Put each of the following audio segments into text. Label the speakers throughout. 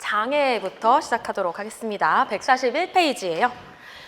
Speaker 1: 장애부터 시작하도록 하겠습니다. 141페이지예요.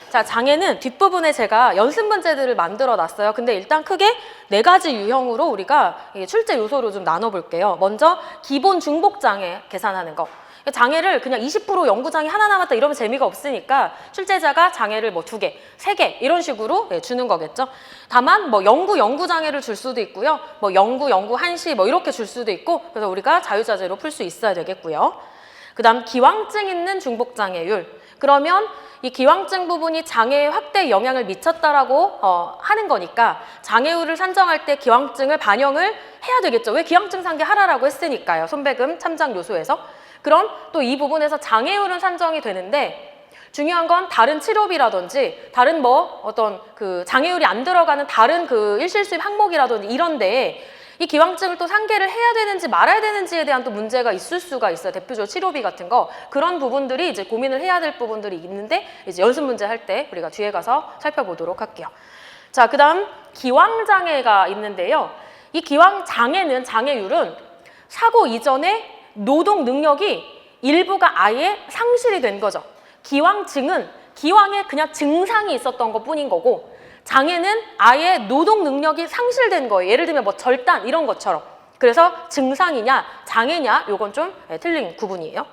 Speaker 1: 자, 장애는 뒷부분에 제가 연습 문제들을 만들어 놨어요. 근데 일단 크게 4가지 유형으로 우리가 출제 요소로 좀 나눠볼게요. 먼저 기본 중복 장애 계산하는 거. 장애를 그냥 20% 연구장애 하나 남았다 이러면 재미가 없으니까 출제자가 장애를 뭐 2개, 3개 이런 식으로 주는 거겠죠. 다만 뭐 연구장애를 줄 수도 있고요. 뭐 연구 한시 뭐 이렇게 줄 수도 있고, 그래서 우리가 자유자재로 풀 수 있어야 되겠고요. 그 다음 기왕증 있는 중복장애율. 그러면 이 기왕증 부분이 장애의 확대에 영향을 미쳤다라고 하는 거니까 장애율을 산정할 때 기왕증을 반영을 해야 되겠죠. 왜 기왕증 산게 하라라고 했으니까요. 손배금 참작 요소에서. 그럼 또 이 부분에서 장애율은 산정이 되는데 중요한 건 다른 치료비라든지 다른 뭐 어떤 그 장애율이 안 들어가는 다른 그 일실수입 항목이라든지 이런데 이 기왕증을 또 상계를 해야 되는지 말아야 되는지에 대한 또 문제가 있을 수가 있어요. 대표적으로 치료비 같은 거. 그런 부분들이 이제 고민을 해야 될 부분들이 있는데 이제 연습 문제 할 때 우리가 뒤에 가서 살펴보도록 할게요. 자, 그 다음 기왕장애가 있는데요. 이 기왕장애는 장애율은 사고 이전에 노동 능력이 일부가 아예 상실이 된 거죠. 기왕증은 기왕에 그냥 증상이 있었던 것 뿐인 거고, 장애는 아예 노동 능력이 상실된 거예요. 예를 들면 뭐 절단 이런 것처럼. 그래서 증상이냐 장애냐 요건 좀 틀린 구분이에요.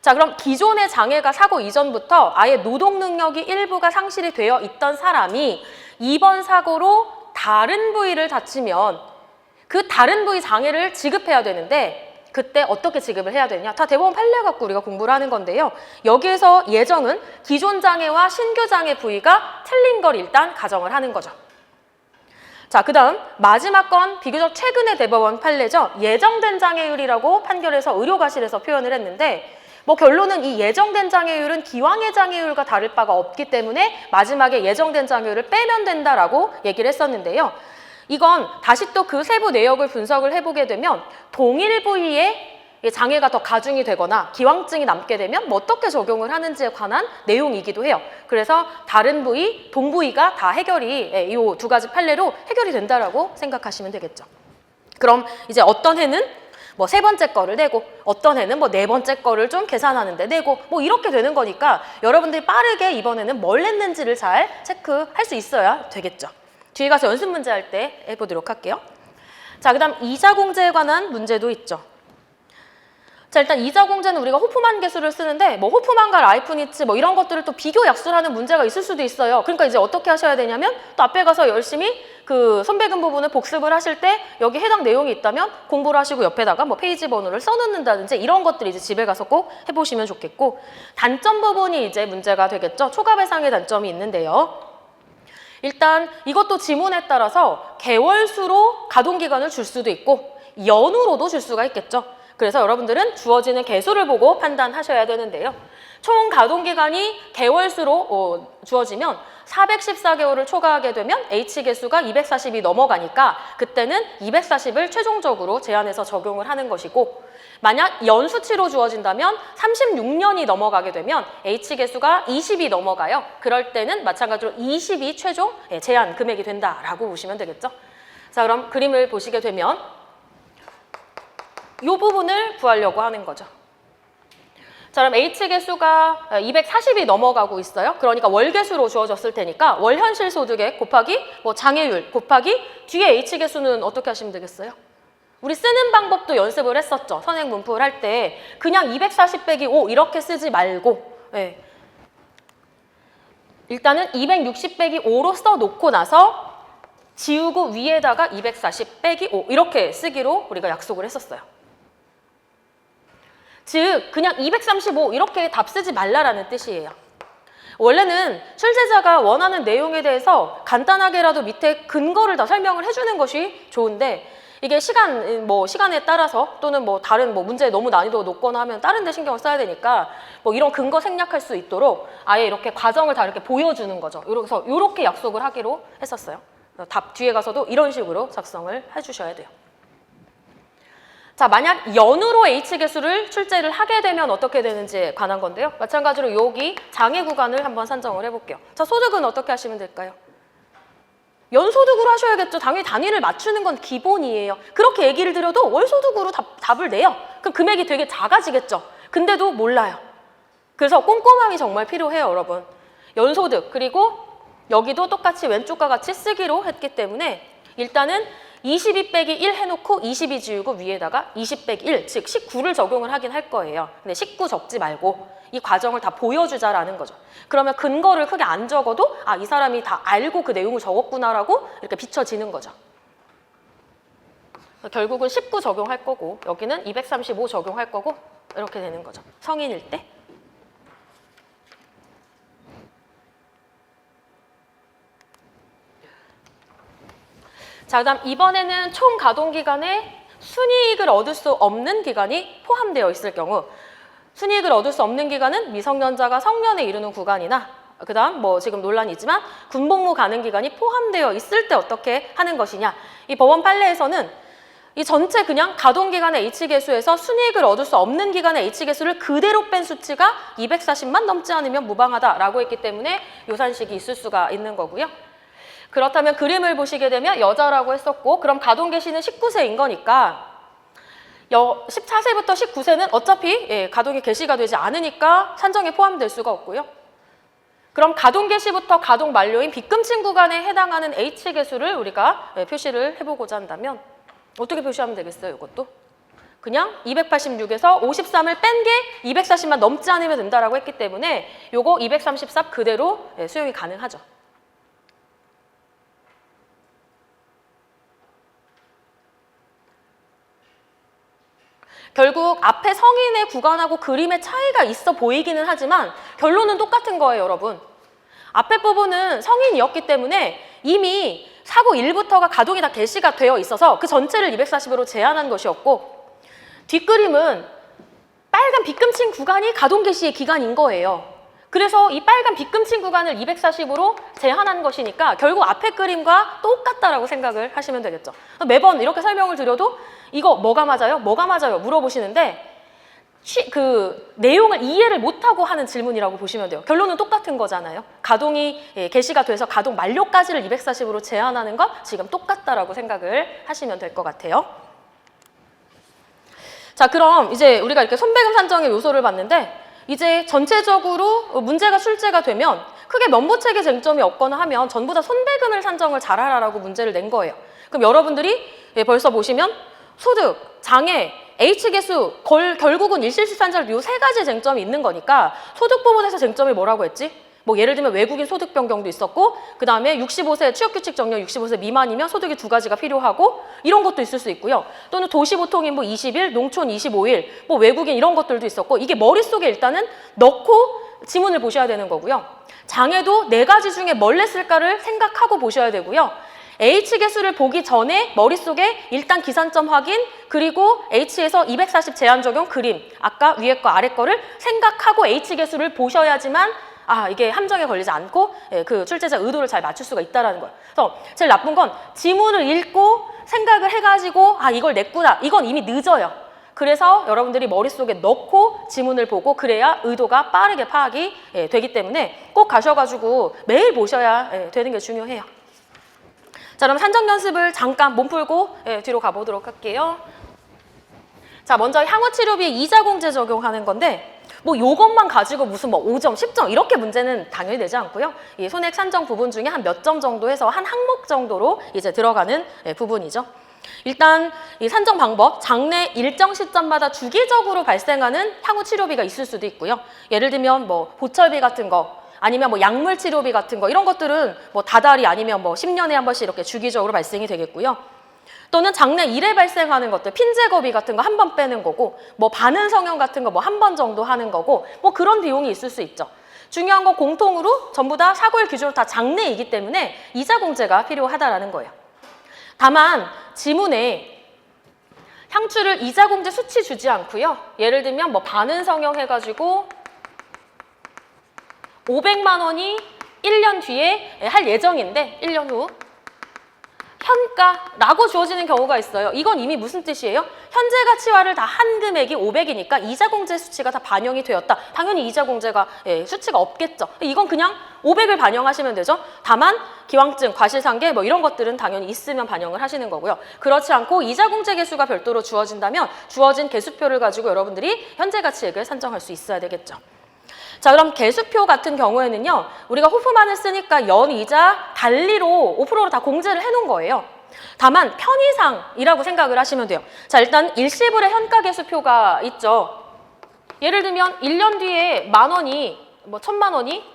Speaker 1: 자, 그럼 기존의 장애가 사고 이전부터 아예 노동 능력이 일부가 상실이 되어 있던 사람이 이번 사고로 다른 부위를 다치면 그 다른 부위 장애를 지급해야 되는데 그때 어떻게 지급을 해야 되냐? 다 대법원 판례 갖고 우리가 공부를 하는 건데요. 여기에서 예정은 기존 장애와 신규 장애 부위가 틀린 걸 일단 가정을 하는 거죠. 자, 그 다음 마지막 건 비교적 최근의 대법원 판례죠. 예정된 장애율이라고 판결에서 의료과실에서 표현을 했는데 뭐 결론은 이 예정된 장애율은 기왕의 장애율과 다를 바가 없기 때문에 마지막에 예정된 장애율을 빼면 된다라고 얘기를 했었는데요. 이건 다시 또 그 세부 내역을 분석을 해보게 되면 동일 부위에 장애가 더 가중이 되거나 기왕증이 남게 되면 뭐 어떻게 적용을 하는지에 관한 내용이기도 해요. 그래서 다른 부위, 동부위가 다 해결이 이 2가지 판례로 해결이 된다라고 생각하시면 되겠죠. 그럼 이제 어떤 해는 뭐 3번째 거를 내고 어떤 해는 뭐 4번째 거를 좀 계산하는데 내고 뭐 이렇게 되는 거니까 여러분들이 빠르게 이번에는 뭘 냈는지를 잘 체크할 수 있어야 되겠죠. 뒤에 가서 연습 문제 할 때 해보도록 할게요. 자, 그 다음 이자공제에 관한 문제도 있죠. 자, 일단 이자공제는 우리가 호프만 계수를 쓰는데 뭐 호프만과 라이프니츠 뭐 이런 것들을 또 비교 약수라는 문제가 있을 수도 있어요. 그러니까 이제 어떻게 하셔야 되냐면 또 앞에 가서 열심히 그 손배금 부분을 복습을 하실 때 여기 해당 내용이 있다면 공부를 하시고 옆에다가 뭐 페이지 번호를 써놓는다든지 이런 것들이 이제 집에 가서 꼭 해보시면 좋겠고, 단점 부분이 이제 문제가 되겠죠. 초과배상의 단점이 있는데요. 일단 이것도 지문에 따라서 개월수로 가동기간을 줄 수도 있고 연으로도 줄 수가 있겠죠. 그래서 여러분들은 주어지는 개수를 보고 판단하셔야 되는데요. 총 가동기간이 개월수로 주어지면 414개월을 초과하게 되면 H개수가 240이 넘어가니까 그때는 240을 최종적으로 제한해서 적용을 하는 것이고, 만약 연수치로 주어진다면 36년이 넘어가게 되면 H개수가 20이 넘어가요. 그럴 때는 마찬가지로 20이 최종 제한 금액이 된다라고 보시면 되겠죠. 자, 그럼 그림을 보시게 되면 이 부분을 구하려고 하는 거죠. 자, 그럼 H개수가 240이 넘어가고 있어요. 그러니까 월개수로 주어졌을 테니까 월현실소득액 곱하기 뭐 장애율 곱하기 뒤에 H개수는 어떻게 하시면 되겠어요? 우리 쓰는 방법도 연습을 했었죠. 선행 문풀 할 때 그냥 240 빼기 5 이렇게 쓰지 말고 일단은 260 빼기 5로 써놓고 나서 지우고 위에다가 240 빼기 5 이렇게 쓰기로 우리가 약속을 했었어요. 즉 그냥 235 이렇게 답 쓰지 말라라는 뜻이에요. 원래는 출제자가 원하는 내용에 대해서 간단하게라도 밑에 근거를 다 설명을 해주는 것이 좋은데 이게 시간에 따라서 또는 뭐 다른 뭐 문제 너무 난이도가 높거나 하면 다른 데 신경을 써야 되니까 뭐 이런 근거 생략할 수 있도록 아예 이렇게 과정을 다 이렇게 보여주는 거죠. 그래서 이렇게 약속을 하기로 했었어요. 답 뒤에 가서도 이런 식으로 작성을 해주셔야 돼요. 자, 만약 연으로 H개수를 출제를 하게 되면 어떻게 되는지에 관한 건데요. 마찬가지로 여기 장애 구간을 한번 산정을 해볼게요. 자, 소득은 어떻게 하시면 될까요? 연소득으로 하셔야겠죠. 당연히 단위를 맞추는 건 기본이에요. 그렇게 얘기를 드려도 월소득으로 답을 내요. 그럼 금액이 되게 작아지겠죠. 근데도 몰라요. 그래서 꼼꼼함이 정말 필요해요, 여러분. 연소득, 그리고 여기도 똑같이 왼쪽과 같이 쓰기로 했기 때문에 일단은 22 빼기 1 해놓고 22 지우고 위에다가 20 빼기 1, 즉 19를 적용을 하긴 할 거예요. 근데 19 적지 말고 이 과정을 다 보여주자라는 거죠. 그러면 근거를 크게 안 적어도 아, 이 사람이 다 알고 그 내용을 적었구나라고 이렇게 비춰지는 거죠. 결국은 19 적용할 거고 여기는 235 적용할 거고 이렇게 되는 거죠. 성인일 때. 자, 그다음 이번에는 총 가동기간에 순이익을 얻을 수 없는 기간이 포함되어 있을 경우 순이익을 얻을 수 없는 기간은 미성년자가 성년에 이르는 구간이나 그다음 뭐 지금 논란이 있지만 군복무 가능 기간이 포함되어 있을 때 어떻게 하는 것이냐. 이 법원 판례에서는 이 전체 그냥 가동기간의 H계수에서 순이익을 얻을 수 없는 기간의 H계수를 그대로 뺀 수치가 240만 넘지 않으면 무방하다라고 했기 때문에 요산식이 있을 수가 있는 거고요. 그렇다면 그림을 보시게 되면 여자라고 했었고 그럼 가동개시는 19세인 거니까 14세부터 19세는 어차피 가동이 개시가 되지 않으니까 산정에 포함될 수가 없고요. 그럼 가동 개시부터 가동 만료인 빗금친 구간에 해당하는 H계수를 우리가 표시를 해보고자 한다면 어떻게 표시하면 되겠어요, 이것도? 그냥 286에서 53을 뺀 게 240만 넘지 않으면 된다라고 했기 때문에 요거 234 그대로 수용이 가능하죠. 결국 앞에 성인의 구간하고 그림의 차이가 있어 보이기는 하지만 결론은 똑같은 거예요, 여러분. 앞에 부분은 성인이었기 때문에 이미 사고 1부터가 가동이 다 개시가 되어 있어서 그 전체를 240으로 제한한 것이었고 뒷그림은 빨간 빗금친 구간이 가동 개시의 기간인 거예요. 그래서 이 빨간 빗금친 구간을 240으로 제한한 것이니까 결국 앞에 그림과 똑같다라고 생각을 하시면 되겠죠. 매번 이렇게 설명을 드려도 이거 뭐가 맞아요? 뭐가 맞아요? 물어보시는데 그 내용을 이해를 못하고 하는 질문이라고 보시면 돼요. 결론은 똑같은 거잖아요. 가동이 개시가 돼서 가동 만료까지를 240으로 제한하는 것 지금 똑같다라고 생각을 하시면 될 것 같아요. 자, 그럼 이제 우리가 이렇게 손배금 산정의 요소를 봤는데 이제 전체적으로 문제가 출제가 되면 크게 면부책에 쟁점이 없거나 하면 전부 다 손배금을 산정을 잘하라라고 문제를 낸 거예요. 그럼 여러분들이 벌써 보시면 소득, 장애, H계수, 결국은 일실시산절 요 세 가지 쟁점이 있는 거니까 소득 부분에서 쟁점이 뭐라고 했지? 뭐 예를 들면 외국인 소득 변경도 있었고 그 다음에 65세 취업규칙 적용 65세 미만이면 소득이 2가지가 필요하고 이런 것도 있을 수 있고요. 또는 도시보통인부 20일, 농촌 25일, 뭐 외국인 이런 것들도 있었고 이게 머릿속에 일단은 넣고 지문을 보셔야 되는 거고요. 장애도 4가지 중에 뭘 냈을까를 생각하고 보셔야 되고요. H계수를 보기 전에 머릿속에 일단 기산점 확인 그리고 H에서 240 제한 적용 그림 아까 위에 거 아래 거를 생각하고 H계수를 보셔야지만 이게 함정에 걸리지 않고 그 출제자 의도를 잘 맞출 수가 있다는 거예요. 그래서 제일 나쁜 건 지문을 읽고 생각을 해가지고 이걸 냈구나. 이건 이미 늦어요. 그래서 여러분들이 머릿속에 넣고 지문을 보고 그래야 의도가 빠르게 파악이 되기 때문에 꼭 가셔가지고 매일 보셔야 되는 게 중요해요. 자, 그럼 산정 연습을 잠깐 몸 풀고 뒤로 가보도록 할게요. 자, 먼저 향후치료비에 이자공제 적용하는 건데 뭐 요것만 가지고 무슨 뭐 5점, 10점 이렇게 문제는 당연히 되지 않고요. 이 손액 산정 부분 중에 한 몇 점 정도 해서 한 항목 정도로 이제 들어가는 부분이죠. 일단 이 산정 방법, 장래 일정 시점마다 주기적으로 발생하는 향후치료비가 있을 수도 있고요. 예를 들면 뭐 보철비 같은 거 아니면 뭐 약물 치료비 같은 거 이런 것들은 뭐 다달이 아니면 뭐 10년에 한 번씩 이렇게 주기적으로 발생이 되겠고요. 또는 장래 1회 발생하는 것들 핀제거비 같은 거 한 번 빼는 거고 뭐 반응 성형 같은 거 뭐 한 번 정도 하는 거고 뭐 그런 비용이 있을 수 있죠. 중요한 건 공통으로 전부 다 사고일 기준으로 다 장래이기 때문에 이자공제가 필요하다라는 거예요. 다만 지문에 향추를 이자공제 수치 주지 않고요. 예를 들면 뭐 반응 성형 해가지고 500만 원이 1년 뒤에 할 예정인데 1년 후 현가라고 주어지는 경우가 있어요. 이건 이미 무슨 뜻이에요? 현재 가치화를 다 한 금액이 500이니까 이자공제 수치가 다 반영이 되었다. 당연히 이자공제가 수치가 없겠죠. 이건 그냥 500을 반영하시면 되죠. 다만 기왕증, 과실상계 뭐 이런 것들은 당연히 있으면 반영을 하시는 거고요. 그렇지 않고 이자공제 개수가 별도로 주어진다면 주어진 개수표를 가지고 여러분들이 현재 가치액을 산정할 수 있어야 되겠죠. 자, 그럼 개수표 같은 경우에는요, 우리가 호프만을 쓰니까 연이자 달리로 5%로 다 공제를 해놓은 거예요. 다만 편의상이라고 생각을 하시면 돼요. 자, 일단 일시불의 현가 개수표가 있죠. 예를 들면 1년 뒤에 10,000원이 뭐 1,000만 원이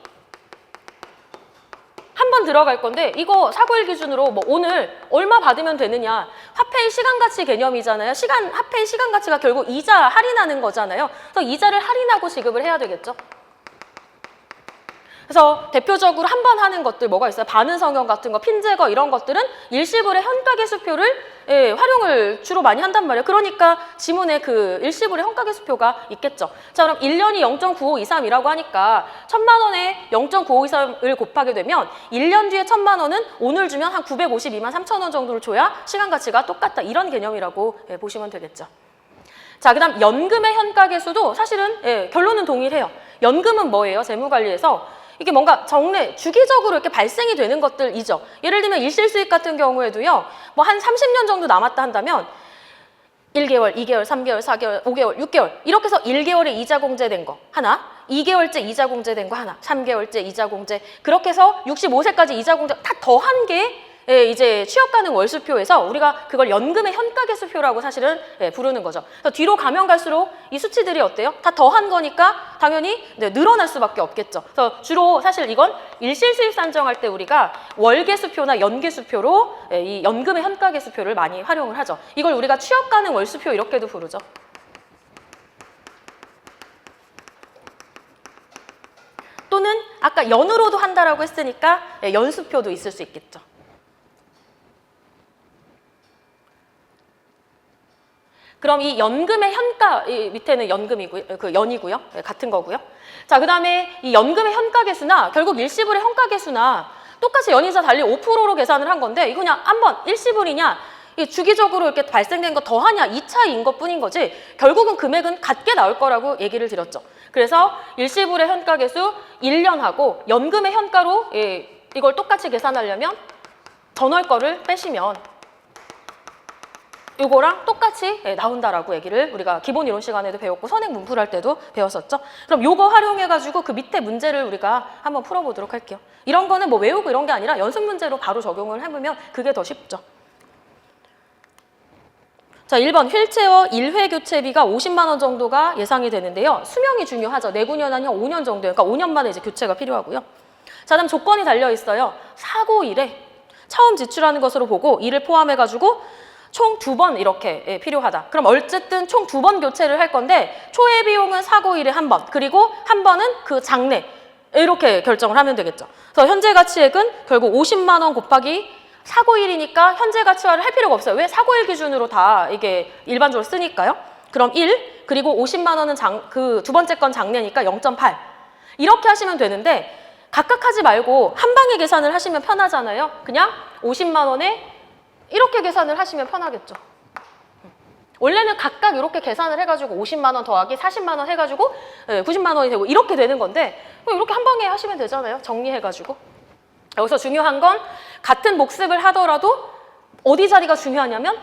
Speaker 1: 한 번 들어갈 건데 이거 사고일 기준으로 뭐 오늘 얼마 받으면 되느냐, 화폐의 시간가치 개념이잖아요. 화폐의 시간가치가 결국 이자 할인하는 거잖아요. 그래서 이자를 할인하고 지급을 해야 되겠죠. 그래서 대표적으로 한 번 하는 것들 뭐가 있어요? 반응성형 같은 거, 핀제거 이런 것들은 일시불의 현가계수표를 활용을 주로 많이 한단 말이에요. 그러니까 지문에 그 일시불의 현가계수표가 있겠죠. 자, 그럼 1년이 0.9523이라고 하니까 1,000만 원에 0.9523을 곱하게 되면 1년 뒤에 1,000만 원은 오늘 주면 한 952만 3천 원 정도를 줘야 시간 가치가 똑같다. 이런 개념이라고 보시면 되겠죠. 자, 그 다음 연금의 현가계수도 사실은 결론은 동일해요. 연금은 뭐예요? 재무관리에서 이게 뭔가 주기적으로 이렇게 발생이 되는 것들이죠. 예를 들면 일실수익 같은 경우에도요, 뭐 한 30년 정도 남았다 한다면 1개월, 2개월, 3개월, 4개월, 5개월, 6개월 이렇게 해서 1개월에 이자 공제된 거 하나, 2개월째 이자 공제된 거 하나, 3개월째 이자 공제, 그렇게 해서 65세까지 이자 공제 다 더한 게 이제 취업 가능 월수표에서 우리가 그걸 연금의 현가계수표라고 사실은 부르는 거죠. 그래서 뒤로 가면 갈수록 이 수치들이 어때요? 다 더한 거니까 당연히 늘어날 수밖에 없겠죠. 그래서 주로 사실 이건 일실수입 산정할 때 우리가 월계수표나 연계수표로 이 연금의 현가계수표를 많이 활용을 하죠. 이걸 우리가 취업 가능 월수표 이렇게도 부르죠. 또는 아까 연으로도 한다라고 했으니까 연수표도 있을 수 있겠죠. 그럼 이 연금의 현가, 이 밑에는 연금이고요, 그 연이고요, 같은 거고요. 자, 그 다음에 이 연금의 현가계수나 결국 일시불의 현가계수나 똑같이 연이자 달리 5%로 계산을 한 건데 이거 그냥 한번 일시불이냐, 주기적으로 이렇게 발생된 거 더하냐 이 차이인 것뿐인 거지 결국은 금액은 같게 나올 거라고 얘기를 드렸죠. 그래서 일시불의 현가계수 1년하고 연금의 현가로 이걸 똑같이 계산하려면 더 넣을 거를 빼시면 이거랑 똑같이 나온다라고 얘기를 우리가 기본 이론 시간에도 배웠고 선행 문풀할 때도 배웠었죠. 그럼 요거 활용해가지고 그 밑에 문제를 우리가 한번 풀어보도록 할게요. 이런 거는 뭐 외우고 이런 게 아니라 연습 문제로 바로 적용을 해보면 그게 더 쉽죠. 자, 1번 휠체어 1회 교체비가 50만 원 정도가 예상이 되는데요. 수명이 중요하죠. 내구년 아니면 5년 정도예요. 그러니까 5년 만에 이제 교체가 필요하고요. 자, 다음 조건이 달려 있어요. 사고일에 처음 지출하는 것으로 보고 이를 포함해가지고 총 2번 이렇게 필요하다. 그럼 어쨌든 총 2번 교체를 할 건데 초회 비용은 사고일에 1번, 그리고 한 번은 그 장래 이렇게 결정을 하면 되겠죠. 그래서 현재 가치액은 결국 50만 원 곱하기 사고일이니까 현재 가치화를 할 필요가 없어요. 왜? 사고일 기준으로 다 이게 일반적으로 쓰니까요. 그럼 1, 그리고 50만 원은 그 두 번째 건 장래니까 0.8 이렇게 하시면 되는데 각각 하지 말고 한 방에 계산을 하시면 편하잖아요. 그냥 50만 원에 이렇게 계산을 하시면 편하겠죠. 원래는 각각 이렇게 계산을 해가지고 50만 원 더하기 40만 원 해가지고 90만 원이 되고 이렇게 되는 건데 이렇게 한 방에 하시면 되잖아요. 정리해가지고. 여기서 중요한 건 같은 복습을 하더라도 어디 자리가 중요하냐면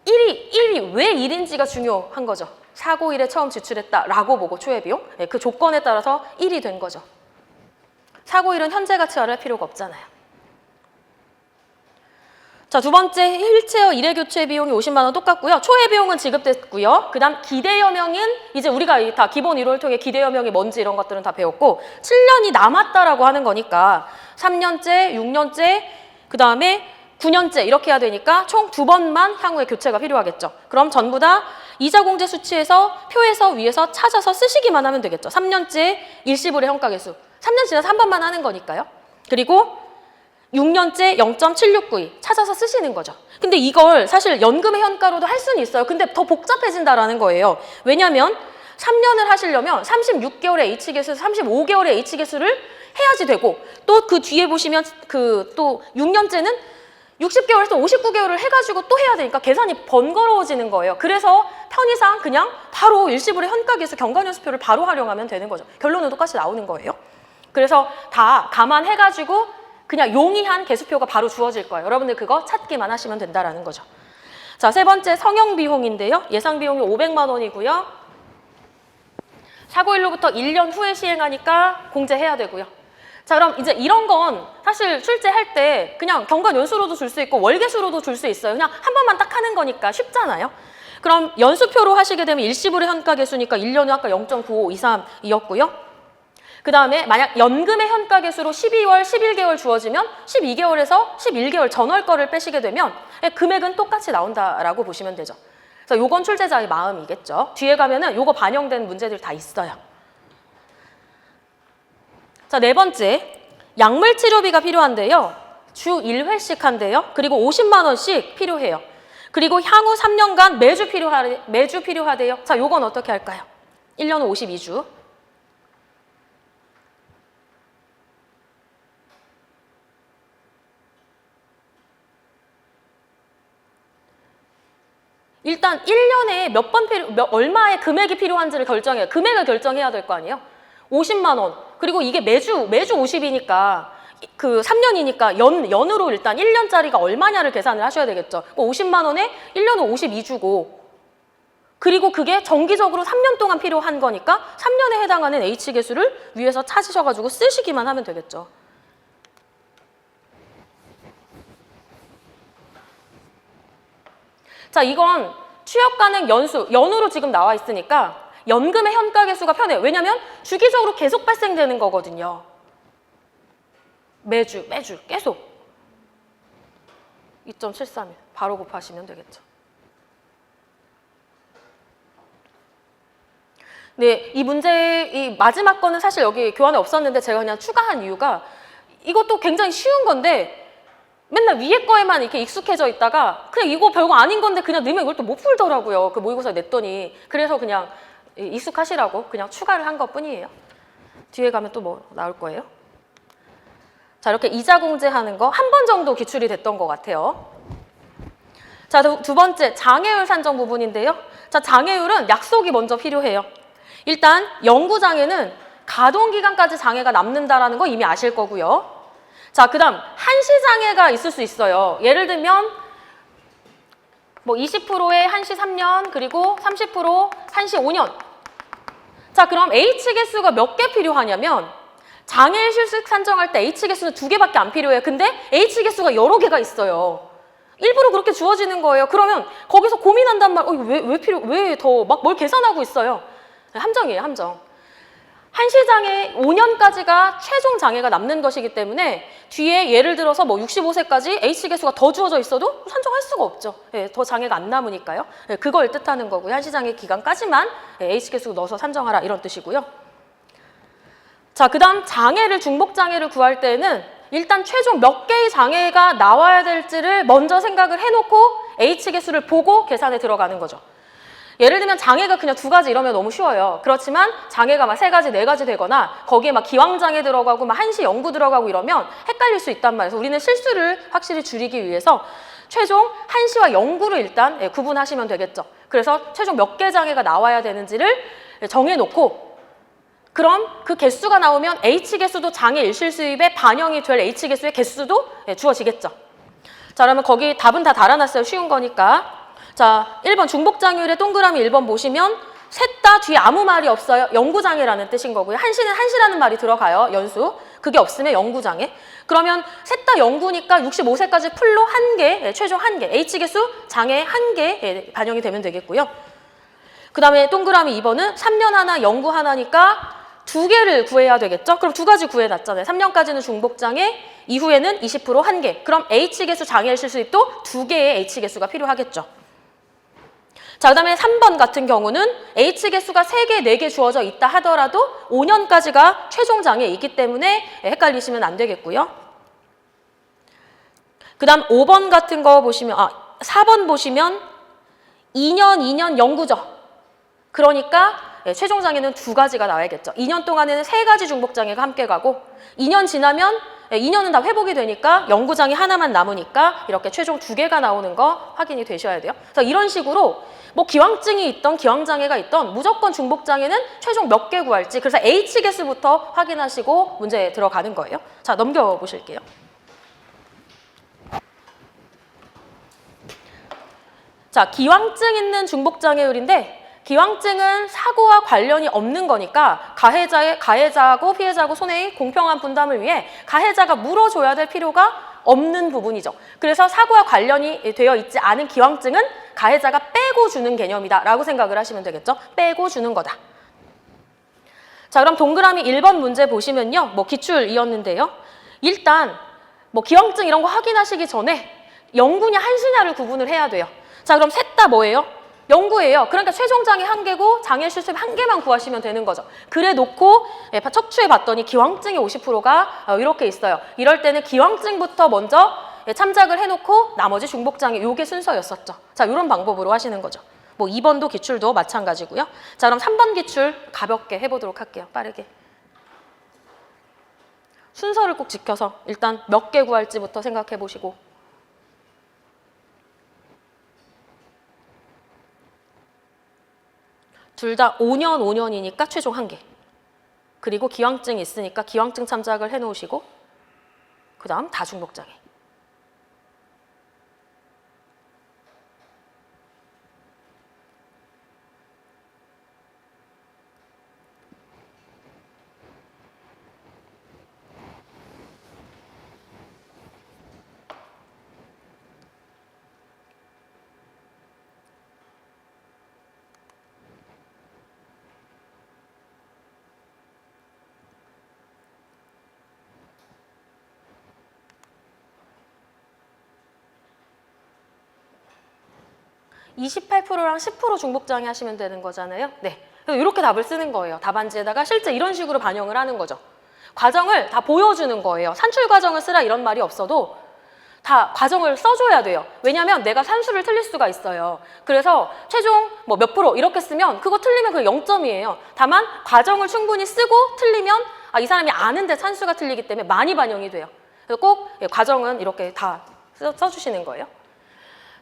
Speaker 1: 1이 왜 1인지가 중요한 거죠. 사고일에 처음 지출했다라고 보고 초회 비용. 그 조건에 따라서 1이 된 거죠. 사고일은 현재 가치화를 할 필요가 없잖아요. 자, 두 번째 휠체어 1회 교체 비용이 50만 원 똑같고요. 초회 비용은 지급됐고요. 그 다음 기대여명은 이제 우리가 다 기본 이론을 통해 기대여명이 뭔지 이런 것들은 다 배웠고 7년이 남았다라고 하는 거니까 3년째, 6년째, 그 다음에 9년째 이렇게 해야 되니까 총 2번만 향후에 교체가 필요하겠죠. 그럼 전부 다 이자 공제 수치에서 표에서 위에서 찾아서 쓰시기만 하면 되겠죠. 3년째 일시불의 현가계수. 3년 지나서 한 번만 하는 거니까요. 그리고 6년째 0.7692 찾아서 쓰시는 거죠. 근데 이걸 사실 연금의 현가로도 할 수는 있어요. 근데 더 복잡해진다라는 거예요. 왜냐면 3년을 하시려면 36개월의 H계수, 35개월의 H계수를 해야지 되고 또 그 뒤에 보시면 또 6년째는 60개월에서 59개월을 해가지고 또 해야 되니까 계산이 번거로워지는 거예요. 그래서 편의상 그냥 바로 일시불의 현가계수 경과연수표를 바로 활용하면 되는 거죠. 결론은 똑같이 나오는 거예요. 그래서 다 감안해가지고 그냥 용이한 계수표가 바로 주어질 거예요. 여러분들 그거 찾기만 하시면 된다라는 거죠. 자, 세 번째 성형 비용인데요. 예상 비용이 500만 원이고요. 사고일로부터 1년 후에 시행하니까 공제해야 되고요. 자, 그럼 이제 이런 건 사실 출제할 때 그냥 경과연수로도 줄 수 있고 월계수로도 줄 수 있어요. 그냥 한 번만 딱 하는 거니까 쉽잖아요. 그럼 연수표로 하시게 되면 일시불의 현가계수니까 1년 후 아까 0.9523이었고요. 그 다음에 만약 연금의 현가계수로 12월, 11개월 주어지면 12개월에서 11개월 전월 거를 빼시게 되면 금액은 똑같이 나온다라고 보시면 되죠. 그래서 요건 출제자의 마음이겠죠. 뒤에 가면은 요거 반영된 문제들이 다 있어요. 자, 네 번째, 약물 치료비가 필요한데요. 주 1회씩 한대요. 그리고 50만 원씩 필요해요. 그리고 향후 3년간 매주 필요하대요. 자, 요건 어떻게 할까요? 1년 후 52주. 일단 1년에 얼마의 금액이 필요한지를 결정해요. 금액을 결정해야 될 거 아니에요? 50만 원. 그리고 이게 매주 50이니까 그 3년이니까 연으로 일단 1년짜리가 얼마냐를 계산을 하셔야 되겠죠. 50만 원에 1년 후 52주고 그리고 그게 정기적으로 3년 동안 필요한 거니까 3년에 해당하는 H계수를 위에서 찾으셔가지고 쓰시기만 하면 되겠죠. 자, 이건 취업 가능 연으로 지금 나와 있으니까 연금의 현가계수가 편해요. 왜냐면 주기적으로 계속 발생되는 거거든요. 매주 계속 2.73 바로 곱하시면 되겠죠. 네, 이 문제 이 마지막 거는 사실 여기 교환에 없었는데 제가 그냥 추가한 이유가 이것도 굉장히 쉬운 건데 맨날 위에 거에만 이렇게 익숙해져 있다가 그냥 이거 별거 아닌 건데 그냥 넣으면 이걸 또 못 풀더라고요. 그 모의고사에 냈더니. 그래서 그냥 익숙하시라고 그냥 추가를 한 것뿐이에요. 뒤에 가면 또 뭐 나올 거예요. 자, 이렇게 이자 공제하는 거 한 번 정도 기출이 됐던 것 같아요. 자, 두 번째 장애율 산정 부분인데요. 자, 장애율은 약속이 먼저 필요해요. 일단 연구장애는 가동기간까지 장애가 남는다라는 거 이미 아실 거고요. 자, 그 다음 한시장애가 있을 수 있어요. 예를 들면 뭐 20%에 한시 3년 그리고 30% 한시 5년. 자, 그럼 H계수가 몇 개 필요하냐면 장애일 실습 산정할 때 H계수는 2개밖에 안 필요해요. 근데 H계수가 여러 개가 있어요. 일부러 그렇게 주어지는 거예요. 그러면 거기서 고민한단 말이에요. 왜 더 막 뭘 계산하고 있어요. 함정이에요, 함정. 한시장애 5년까지가 최종 장애가 남는 것이기 때문에 뒤에 예를 들어서 뭐 65세까지 H계수가 더 주어져 있어도 산정할 수가 없죠. 예, 더 장애가 안 남으니까요. 예, 그걸 뜻하는 거고요. 한시장애 기간까지만 H계수 넣어서 산정하라 이런 뜻이고요. 자, 그 다음 장애를 중복장애를 구할 때는 일단 최종 몇 개의 장애가 나와야 될지를 먼저 생각을 해놓고 H계수를 보고 계산에 들어가는 거죠. 예를 들면 장애가 그냥 2가지 이러면 너무 쉬워요. 그렇지만 장애가 막 3가지, 4가지 되거나 거기에 막 기왕장애 들어가고 막 한시 연구 들어가고 이러면 헷갈릴 수 있단 말이에요. 그래서 우리는 실수를 확실히 줄이기 위해서 최종 한시와 연구를 일단 구분하시면 되겠죠. 그래서 최종 몇 개 장애가 나와야 되는지를 정해놓고 그럼 그 개수가 나오면 H계수도 장애 일실수입에 반영이 될 H계수의 개수도 주어지겠죠. 자, 그러면 거기 답은 다 달아놨어요. 쉬운 거니까. 자, 1번 중복장애율의 동그라미 1번 보시면 셋 다 뒤에 아무 말이 없어요. 연구장애라는 뜻인 거고요. 한시는 한시라는 말이 들어가요. 연수. 그게 없으면 연구장애. 그러면 셋 다 연구니까 65세까지 풀로 1개, 최종 1개, H계수 장애 1개 반영이 되면 되겠고요. 그 다음에 동그라미 2번은 3년 하나, 연구 하나니까 2개를 구해야 되겠죠? 그럼 2가지 구해놨잖아요. 3년까지는 중복장애, 이후에는 20% 1개. 그럼 H계수 장애일 실수입도 2개의 H계수가 필요하겠죠. 자, 그 다음에 3번 같은 경우는 H계수가 3개, 4개 주어져 있다 하더라도 5년까지가 최종 장애이기 때문에 헷갈리시면 안 되겠고요. 그 다음 5번 같은 거 보시면, 4번 보시면 2년 연구죠. 그러니까 최종 장애는 2가지가 나와야겠죠. 2년 동안에는 3가지 중복장애가 함께 가고 2년 지나면 2년은 다 회복이 되니까 영구장애 하나만 남으니까 이렇게 최종 2개가 나오는 거 확인이 되셔야 돼요. 그래서 이런 식으로 뭐 기왕증이 있던 기왕장애가 있던 무조건 중복장애는 최종 몇 개 구할지, 그래서 H 개수부터 확인하시고 문제 들어가는 거예요. 자, 넘겨보실게요. 자, 기왕증 있는 중복장애율인데 기왕증은 사고와 관련이 없는 거니까 가해자하고 피해자하고 손해의 공평한 분담을 위해 가해자가 물어줘야 될 필요가 없는 부분이죠. 그래서 사고와 관련이 되어 있지 않은 기왕증은 가해자가 빼고 주는 개념이다 라고 생각을 하시면 되겠죠. 빼고 주는 거다. 자, 그럼 동그라미 1번 문제 보시면요. 뭐 기출이었는데요. 일단 뭐 기왕증 이런 거 확인하시기 전에 영구냐 한시냐를 구분을 해야 돼요. 자, 그럼 셋 다 뭐예요? 영구예요. 그러니까 최종 장애 1개고 장애 실습 1개만 구하시면 되는 거죠. 그래 놓고 척추해 봤더니 기왕증이 50%가 이렇게 있어요. 이럴 때는 기왕증부터 먼저 참작을 해놓고 나머지 중복장애 요게 순서였었죠. 자, 이런 방법으로 하시는 거죠. 뭐 2번도 기출도 마찬가지고요. 자, 그럼 3번 기출 가볍게 해보도록 할게요. 빠르게. 순서를 꼭 지켜서 일단 몇 개 구할지부터 생각해 보시고. 둘 다 5년, 5년이니까 최종 1개. 그리고 기왕증이 있으니까 기왕증 참작을 해놓으시고 그 다음 다 중복장애. (28%랑) (10% 중복장애 하시면 되는 거잖아요. 네, 이렇게 답을 쓰는 거예요. 답안지에다가 실제 이런 식으로 반영을 하는 거죠. 과정을 다 보여주는 거예요. 산출 과정을 쓰라 이런 말이 없어도 다 과정을 써줘야 돼요. 왜냐하면 내가 산수를 틀릴 수가 있어요. 그래서 최종 뭐 몇 프로 이렇게 쓰면 그거 틀리면 그게 0점이에요. 다만 과정을 충분히 쓰고 틀리면 이 사람이 아는데 산수가 틀리기 때문에 많이 반영이 돼요. 그래서 꼭 과정은 이렇게 다 써주시는 거예요.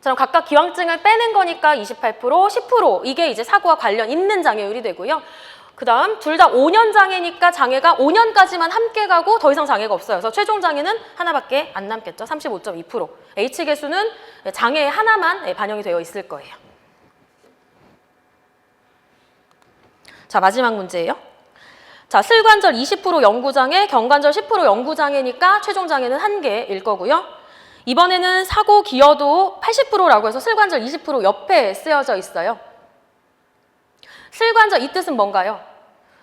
Speaker 1: 그럼 각각 기왕증을 빼는 거니까 28%, 10% 이게 이제 사고와 관련 있는 장애율이 되고요. 그 다음 둘 다 5년 장애니까 장애가 5년까지만 함께 가고 더 이상 장애가 없어요. 그래서 최종 장애는 하나밖에 안 남겠죠. 35.2%. H 개수는 장애 하나만 반영이 되어 있을 거예요. 자, 마지막 문제예요. 자, 슬관절 20% 영구장애, 경관절 10% 영구장애니까 최종 장애는 1개일 거고요. 이번에는 사고 기여도 80%라고 해서 슬관절 20% 옆에 쓰여져 있어요. 슬관절 이 뜻은 뭔가요?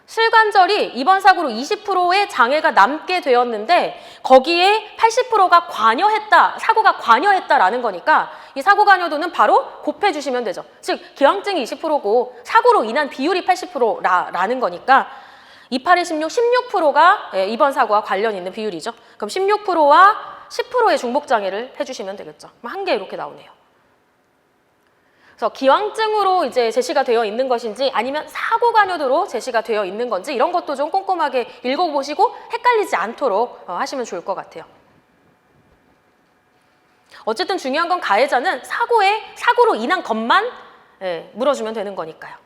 Speaker 1: 슬관절이 이번 사고로 20%의 장애가 남게 되었는데 거기에 80%가 관여했다, 사고가 관여했다라는 거니까 이 사고 관여도는 바로 곱해주시면 되죠. 즉 기왕증이 20%고 사고로 인한 비율이 80%라는 거니까 28에 16, 16%가 이번 사고와 관련 있는 비율이죠. 그럼 16%와 10%의 중복장애를 해주시면 되겠죠. 1개 이렇게 나오네요. 그래서 기왕증으로 이제 제시가 되어 있는 것인지 아니면 사고 관여도로 제시가 되어 있는 건지 이런 것도 좀 꼼꼼하게 읽어보시고 헷갈리지 않도록 하시면 좋을 것 같아요. 어쨌든 중요한 건 가해자는 사고로 인한 것만 물어주면 되는 거니까요.